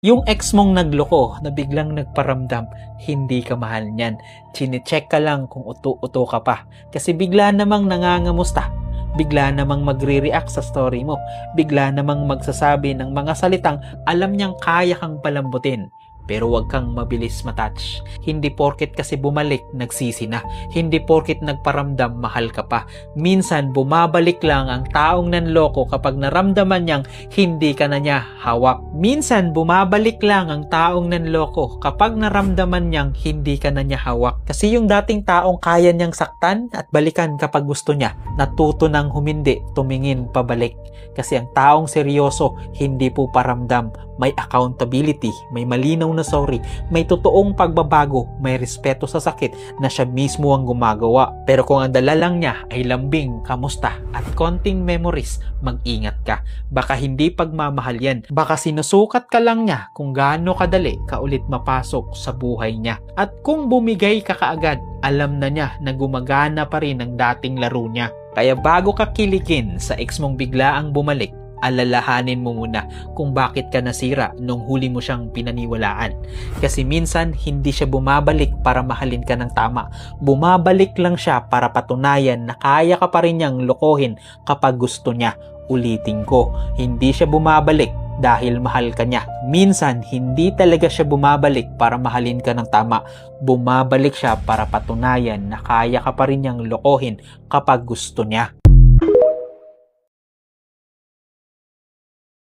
Yung ex mong nagloko na biglang nagparamdam, hindi ka mahal niyan. Chine-check ka lang kung uto-uto ka pa. Kasi bigla namang nangangamusta. Bigla namang magre-react sa story mo. Bigla namang magsasabi ng mga salitang alam niyang kaya kang palambutin. Pero wag kang mabilis matouch. Hindi porket kasi bumalik, nagsisi na. Hindi porket nagparamdam, mahal ka pa. Minsan, bumabalik lang ang taong nanloko kapag naramdaman niyang hindi ka na niya hawak. Minsan, bumabalik lang ang taong nanloko kapag naramdaman niyang hindi ka na niya hawak. Kasi yung dating taong kaya niyang saktan at balikan kapag gusto niya, natuto nang humindi, tumingin pabalik. Kasi ang taong seryoso, hindi po paramdam. May accountability, may malinaw na sorry, may totoong pagbabago, may respeto sa sakit na siya mismo ang gumagawa. Pero kung ang dala lang niya ay lambing, kamusta, at konting memories, mag-ingat ka. Baka hindi pagmamahal yan. Baka sinusukat ka lang niya kung gaano kadali ka ulit mapasok sa buhay niya. At kung bumigay ka kaagad, alam na niya na gumagana pa rin ang dating laro niya. Kaya bago ka kiligin sa ex mong biglaang bumalik, alalahanin mo muna kung bakit ka nasira nung huli mo siyang pinaniwalaan. Kasi minsan, hindi siya bumabalik para mahalin ka ng tama. Bumabalik lang siya para patunayan na kaya ka pa rin niyang lokohin kapag gusto niya. Ulitin ko, hindi siya bumabalik dahil mahal ka niya. Minsan, hindi talaga siya bumabalik para mahalin ka ng tama. Bumabalik siya para patunayan na kaya ka pa rin niyang lokohin kapag gusto niya.